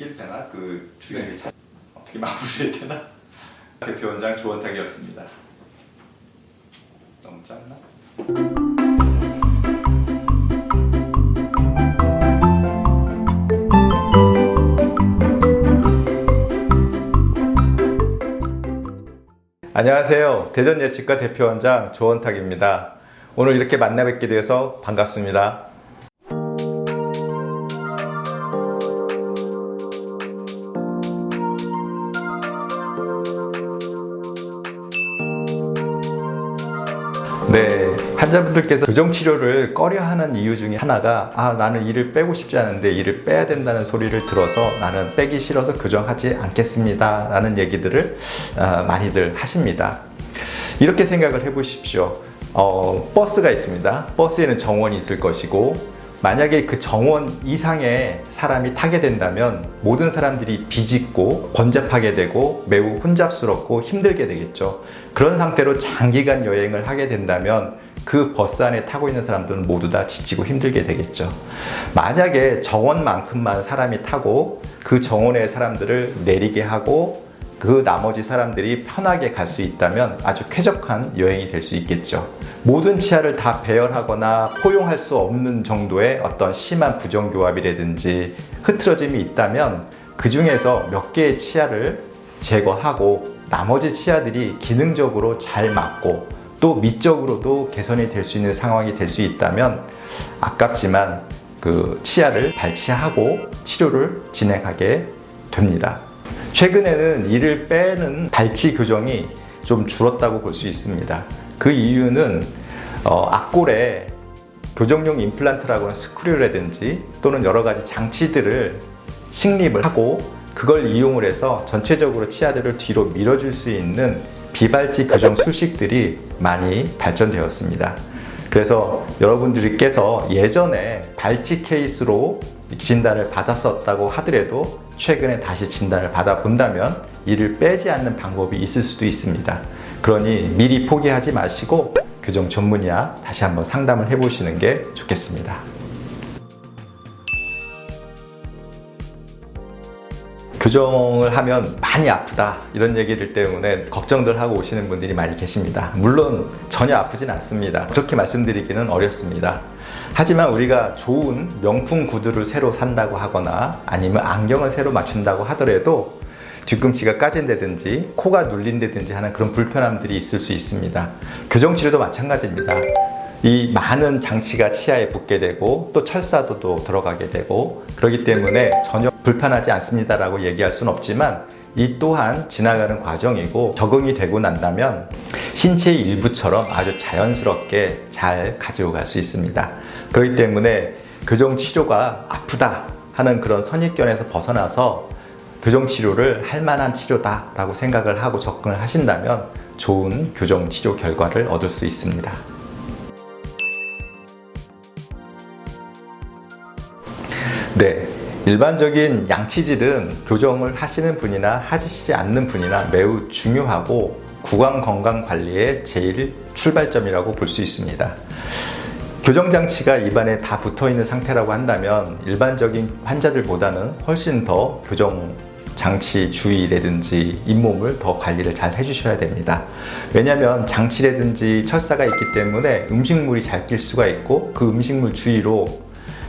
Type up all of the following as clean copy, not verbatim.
이길 때나 그 주의를 어떻게 마무리해야 되나? 대표원장 조원탁이었습니다. 너무 짧나? 안녕하세요. 대전예치과 대표원장 조원탁입니다. 오늘 이렇게 만나 뵙게 되어서 반갑습니다. 네, 환자분들께서 교정치료를 꺼려하는 이유 중에 하나가 나는 이를 빼고 싶지 않은데 이를 빼야 된다는 소리를 들어서 나는 빼기 싫어서 교정하지 않겠습니다 라는 얘기들을 많이들 하십니다. 이렇게 생각을 해 보십시오. 버스가 있습니다. 버스에는 정원이 있을 것이고, 만약에 그 정원 이상의 사람이 타게 된다면 모든 사람들이 비집고 번잡하게 되고 매우 혼잡스럽고 힘들게 되겠죠. 그런 상태로 장기간 여행을 하게 된다면 그 버스 안에 타고 있는 사람들은 모두 다 지치고 힘들게 되겠죠. 만약에 정원만큼만 사람이 타고 그 정원의 사람들을 내리게 하고 그 나머지 사람들이 편하게 갈 수 있다면 아주 쾌적한 여행이 될 수 있겠죠. 모든 치아를 다 배열하거나 포용할 수 없는 정도의 어떤 심한 부정교합이라든지 흐트러짐이 있다면 그 중에서 몇 개의 치아를 제거하고 나머지 치아들이 기능적으로 잘 맞고 또 미적으로도 개선이 될 수 있는 상황이 될 수 있다면 아깝지만 그 치아를 발치하고 치료를 진행하게 됩니다. 최근에는 이를 빼는 발치 교정이 좀 줄었다고 볼 수 있습니다. 그 이유는 앞골에 교정용 임플란트라고 하는 스크류라든지 또는 여러 가지 장치들을 식립을 하고 그걸 이용을 해서 전체적으로 치아들을 뒤로 밀어줄 수 있는 비발치 교정 술식들이 많이 발전되었습니다. 그래서 여러분들께서 예전에 발치 케이스로 진단을 받았었다고 하더라도 최근에 다시 진단을 받아본다면 이를 빼지 않는 방법이 있을 수도 있습니다. 그러니 미리 포기하지 마시고 교정 전문의와 다시 한번 상담을 해보시는 게 좋겠습니다. 교정을 하면 많이 아프다 이런 얘기들 때문에 걱정들 하고 오시는 분들이 많이 계십니다. 물론 전혀 아프진 않습니다. 그렇게 말씀드리기는 어렵습니다. 하지만 우리가 좋은 명품 구두를 새로 산다고 하거나 아니면 안경을 새로 맞춘다고 하더라도 뒤꿈치가 까진다든지 코가 눌린다든지 하는 그런 불편함들이 있을 수 있습니다. 교정치료도 마찬가지입니다. 이 많은 장치가 치아에 붙게 되고 또 철사도도 들어가게 되고 그렇기 때문에 전혀 불편하지 않습니다라고 얘기할 수는 없지만 이 또한 지나가는 과정이고 적응이 되고 난다면 신체의 일부처럼 아주 자연스럽게 잘 가지고 갈 수 있습니다. 그렇기 때문에 교정치료가 아프다 하는 그런 선입견에서 벗어나서 교정치료를 할 만한 치료다라고 생각을 하고 접근을 하신다면 좋은 교정치료 결과를 얻을 수 있습니다. 네, 일반적인 양치질은 교정을 하시는 분이나 하시지 않는 분이나 매우 중요하고 구강 건강 관리의 제일 출발점이라고 볼 수 있습니다. 교정장치가 입안에 다 붙어있는 상태라고 한다면 일반적인 환자들보다는 훨씬 더 교정장치 주의라든지 잇몸을 더 관리를 잘 해주셔야 됩니다. 왜냐하면 장치라든지 철사가 있기 때문에 음식물이 잘 낄 수가 있고 그 음식물 주위로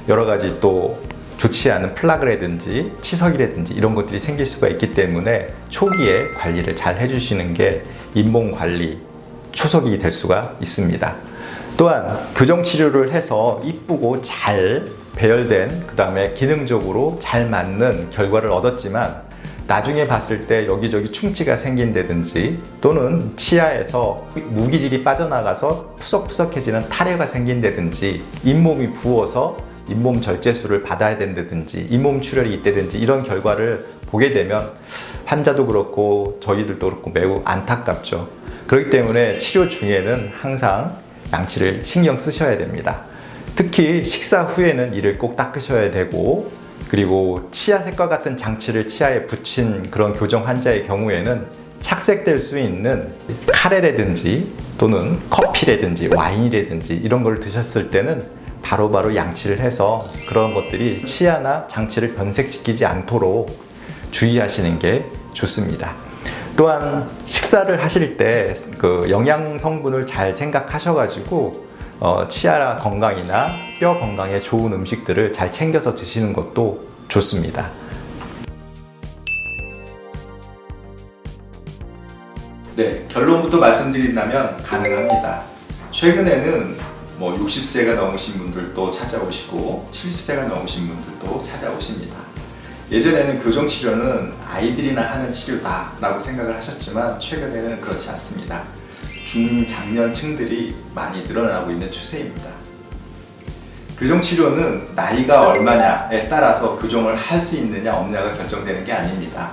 여러 가지 또 좋지 않은 플라그라든지 치석이라든지 이런 것들이 생길 수가 있기 때문에 초기에 관리를 잘 해주시는 게 잇몸 관리 초석이 될 수가 있습니다. 또한 교정치료를 해서 이쁘고 잘 배열된 그 다음에 기능적으로 잘 맞는 결과를 얻었지만 나중에 봤을 때 여기저기 충치가 생긴다든지 또는 치아에서 무기질이 빠져나가서 푸석푸석해지는 타래가 생긴다든지 잇몸이 부어서 잇몸 절제술을 받아야 된다든지 잇몸 출혈이 있다든지 이런 결과를 보게 되면 환자도 그렇고 저희들도 그렇고 매우 안타깝죠. 그렇기 때문에 치료 중에는 항상 양치를 신경 쓰셔야 됩니다. 특히 식사 후에는 이를 꼭 닦으셔야 되고 그리고 치아 색과 같은 장치를 치아에 붙인 그런 교정 환자의 경우에는 착색될 수 있는 카레라든지 또는 커피라든지 와인이라든지 이런 걸 드셨을 때는 바로바로 양치를 해서 그런 것들이 치아나 장치를 변색시키지 않도록 주의하시는 게 좋습니다. 또한 식사를 하실 때 그 영양 성분을 잘 생각하셔가지고 치아 건강이나 뼈 건강에 좋은 음식들을 잘 챙겨서 드시는 것도 좋습니다. 네, 결론부터 말씀드린다면 가능합니다. 최근에는 60세가 넘으신 분들도 찾아오시고 70세가 넘으신 분들도 찾아오십니다. 예전에는 교정치료는 아이들이나 하는 치료다 라고 생각을 하셨지만 최근에는 그렇지 않습니다. 중장년층들이 많이 늘어나고 있는 추세입니다. 교정치료는 나이가 얼마냐에 따라서 교정을 할 수 있느냐 없느냐가 결정되는 게 아닙니다.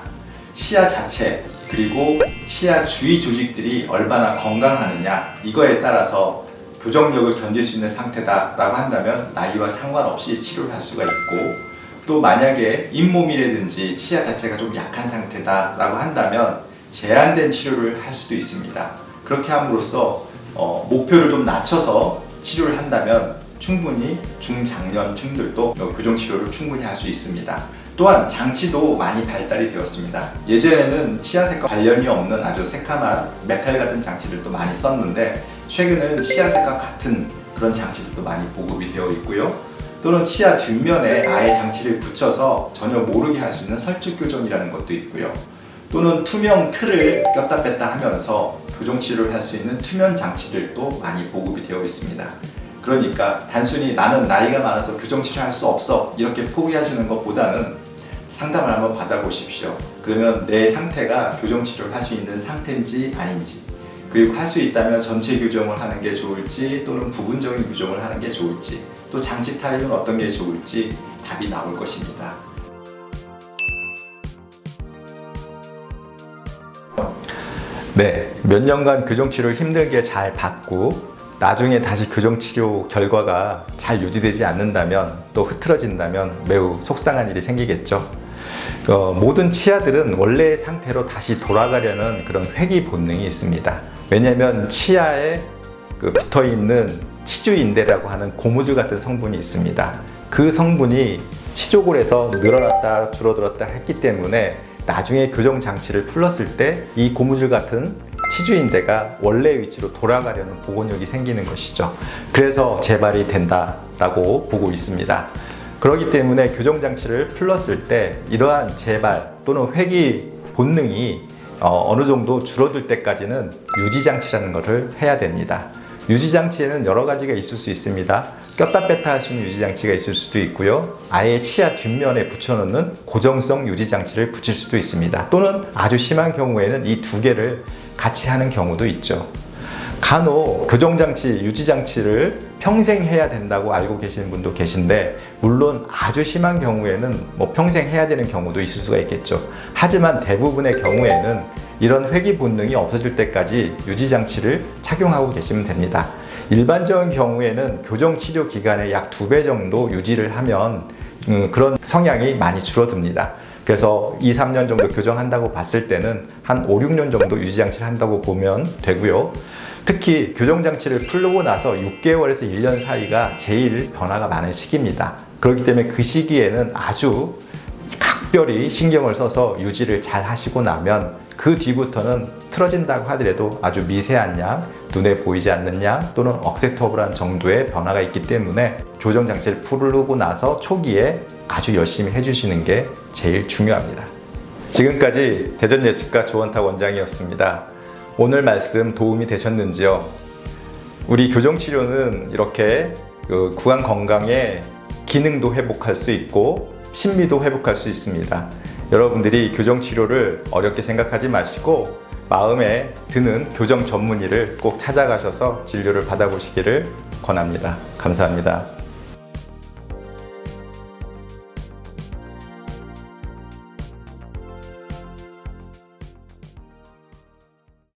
치아 자체 그리고 치아 주위 조직들이 얼마나 건강하느냐 이거에 따라서 교정력을 견딜 수 있는 상태다 라고 한다면 나이와 상관없이 치료를 할 수가 있고, 또 만약에 잇몸이라든지 치아 자체가 좀 약한 상태다 라고 한다면 제한된 치료를 할 수도 있습니다. 그렇게 함으로써 목표를 좀 낮춰서 치료를 한다면 충분히 중장년층들도 교정치료를 충분히 할 수 있습니다. 또한 장치도 많이 발달이 되었습니다. 예전에는 치아색과 관련이 없는 아주 새카만 메탈 같은 장치들도 많이 썼는데 최근은 치아색과 같은 그런 장치들도 많이 보급이 되어 있고요. 또는 치아 뒷면에 아예 장치를 붙여서 전혀 모르게 할 수 있는 설치 교정이라는 것도 있고요. 또는 투명 틀을 꼈다 뺐다 하면서 교정치료를 할 수 있는 투명 장치들도 많이 보급이 되어 있습니다. 그러니까 단순히 나는 나이가 많아서 교정치료 할 수 없어 이렇게 포기하시는 것보다는 상담을 한번 받아보십시오. 그러면 내 상태가 교정치료를 할 수 있는 상태인지 아닌지, 그리고 할 수 있다면 전체 교정을 하는 게 좋을지 또는 부분적인 교정을 하는 게 좋을지, 또 장치 타입은 어떤 게 좋을지 답이 나올 것입니다. 네, 몇 년간 교정치료를 힘들게 잘 받고 나중에 다시 교정치료 결과가 잘 유지되지 않는다면, 또 흐트러진다면 매우 속상한 일이 생기겠죠. 모든 치아들은 원래의 상태로 다시 돌아가려는 그런 회귀 본능이 있습니다. 왜냐하면 치아에 붙어있는 치주인대라고 하는 고무줄 같은 성분이 있습니다. 그 성분이 치조골에서 늘어났다 줄어들었다 했기 때문에 나중에 교정 장치를 풀었을 때 이 고무줄 같은 치주인대가 원래 위치로 돌아가려는 복원력이 생기는 것이죠. 그래서 재발이 된다라고 보고 있습니다. 그렇기 때문에 교정장치를 풀었을 때 이러한 재발 또는 회귀 본능이 어느 정도 줄어들 때까지는 유지장치라는 것을 해야 됩니다. 유지장치에는 여러 가지가 있을 수 있습니다. 꼈다 뺐다 할 수 있는 유지장치가 있을 수도 있고요. 아예 치아 뒷면에 붙여놓는 고정성 유지장치를 붙일 수도 있습니다. 또는 아주 심한 경우에는 이 두 개를 같이 하는 경우도 있죠. 간혹 교정장치, 유지장치를 평생 해야 된다고 알고 계시는 분도 계신데, 물론 아주 심한 경우에는 평생 해야 되는 경우도 있을 수가 있겠죠. 하지만 대부분의 경우에는 이런 회귀 본능이 없어질 때까지 유지장치를 착용하고 계시면 됩니다. 일반적인 경우에는 교정치료 기간의 약 2배 정도 유지를 하면 그런 성향이 많이 줄어듭니다. 그래서 2, 3년 정도 교정한다고 봤을 때는 한 5, 6년 정도 유지장치를 한다고 보면 되고요. 특히 교정장치를 풀고 나서 6개월에서 1년 사이가 제일 변화가 많은 시기입니다. 그렇기 때문에 그 시기에는 아주 각별히 신경을 써서 유지를 잘 하시고 나면 그 뒤부터는 틀어진다고 하더라도 아주 미세한 양, 눈에 보이지 않는 양 또는 억세터블한 정도의 변화가 있기 때문에 교정장치를 풀고 나서 초기에 아주 열심히 해주시는 게 제일 중요합니다. 지금까지 대전예측과 조원탁 원장이었습니다. 오늘 말씀 도움이 되셨는지요? 우리 교정치료는 이렇게 구강 건강의 기능도 회복할 수 있고 심미도 회복할 수 있습니다. 여러분들이 교정치료를 어렵게 생각하지 마시고 마음에 드는 교정 전문의를 꼭 찾아가셔서 진료를 받아보시기를 권합니다. 감사합니다.